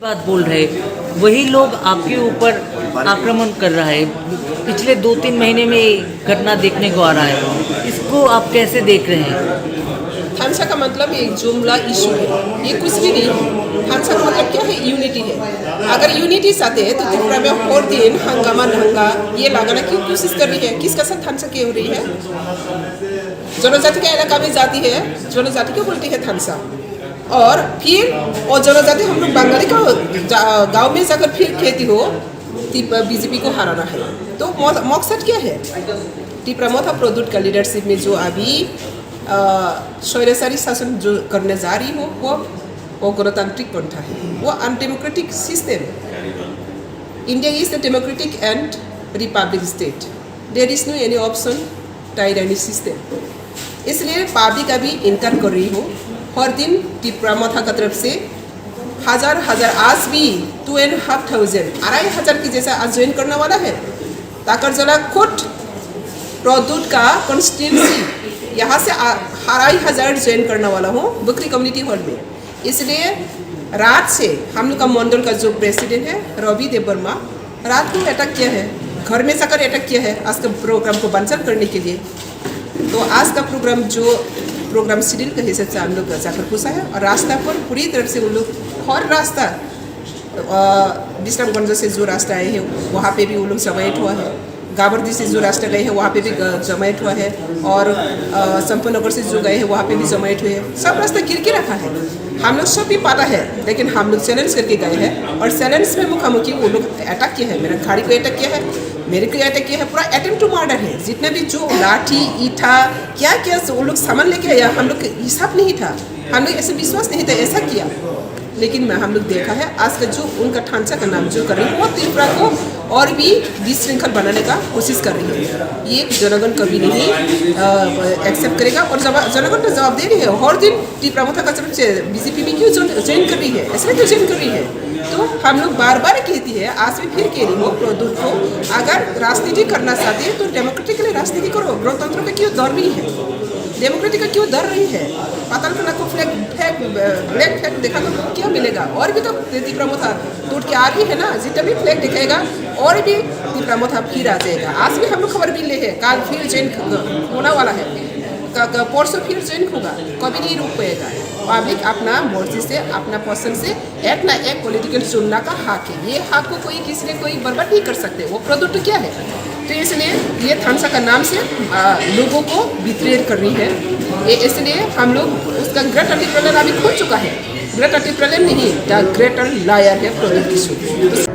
बात बोल रहे, वही लोग आपके ऊपर आक्रमण कर रहा है। पिछले 2-3 महीने में ये घटना देखने को आ रहा है, इसको आप कैसे देख रहे हैं? थानसा का मतलब एक जुमला इशू है, ये कुछ भी नहीं है। थानसा का मतलब क्या है? यूनिटी है। अगर यूनिटी चाहते हैं तो त्रिपुरा में और दिन हंगामा दंगा ये लगाना क्यों कोशिश कर रही है? किसका साथ थानसा की हो रही है? जनजाति के इलाका में जाती है, जनजाति क्यों बोलती है थानसा? और फिर और जनजाति हम लोग बंगाली का गांव में जाकर फिर कहती हो बीजेपी को हराना है, तो मकसद क्या है? टिप्रामोथा प्रोद्युत का लीडरशिप में जो अभी स्वैराचारी शासन जो करने जा रही हो वो गणतांत्रिक पंथा है, वो undemocratic system. India is the democratic and republic state, there is no any option tyranny system. इसलिए पब्लिक अभी इनकार कर रही हो। हर दिन टिप्रामोथा की तरफ से हजार आज भी 2,500 2,500 की जैसा आज ज्वाइन करने वाला है। ताकरजला खुद प्रोद्युत का कॉन्स्टिट्यूंसी यहाँ से 2,500 ज्वाइन करने वाला हूँ बकरी कम्युनिटी हॉल में। इसलिए रात से हम लोग का मंडल का जो प्रेसिडेंट है रवि देव वर्मा रात को अटैक किया है, घर में जाकर अटैक किया है आज के प्रोग्राम को बंचल करने के लिए। तो आज का प्रोग्राम शेड्यूल के हिसाब से हम लोग जाकर पूछा है और रास्ता पर पूरी तरफ से वो लोग हर रास्ता विश्रामगंज से जो रास्ता आए हैं वहाँ पे भी वो लोग जमायत हुआ है, गाबर्दी से जो रास्ता गए हैं वहाँ पे भी जमायत हुआ है, और संपनगर से जो गए हैं वहाँ पे भी जमायत हुए हैं। सब रास्ता गिर के रखा है, हम लोग सब भी पता है, लेकिन हम लोग चैलेंज करके गए हैं और चैलेंज में मुखामुखी वो लोग अटैक किया है। मेरा गाड़ी को अटैक किया है, मेरे को अटैक किया है, पूरा अटेम्प्ट टू मर्डर है। जितने भी जो लाठी ईटा क्या क्या वो लोग सामान लेके आया, हम लोग हिसाब नहीं था, हम लोग ऐसे विश्वास नहीं था ऐसा किया। लेकिन हम लोग देखा है आज का जो उनका ढांचा का नाम जो कर रही है वो त्रिपुरा को और भी विशृंखल बनाने का कोशिश कर रही है। ये जनगण कभी नहीं एक्सेप्ट करेगा और जनगण तो जवाब दे रही है। हर दिन टिप्रामोथा का तरफ से बीजेपी में क्यों ज्वाइन कर रही है, ऐसे क्यों ज्वाइन कर रही है? तो हम लोग बार बार कहती है, आज भी फिर कह रही हो प्रोद्युत को, अगर राजनीति करना चाहती है तो डेमोक्रेटिकली राजनीति करो। गणतंत्र का क्यों डर रही है? डेमोक्रेटिक का क्यों डर रही है? पातालकला को फ्लैग देखा तो क्या मिलेगा? और भी तो टिप्रामोथा टूट के आ रही है ना, जितना भी फ्लैग दिखेगा और भी टिप्रामोथा फिर आ जाएगा। आज भी हम लोग खबर मिले है, कल फिर ज्वाइन होने वाला है, परसों फिर ज्वाइन होगा, कभी नहीं रुक पाएगा। पब्लिक अपना मर्जी से अपना पसंद से एक ना एक पॉलिटिकल चुनना का हक है, ये हक को कोई किसी ने कोई बर्बाद नहीं कर सकते। वो प्रोद्युत क्या है? तो इसलिए ये थानसा का नाम से लोगों को बिट्रेयर कर रही है। ये इसलिए हम लोग उसका ग्रेटर टिप्रालयन अभी खुल चुका है। ग्रेटर टिप्रालयन नहीं, द ग्रेटर लायर है प्रोद्युत।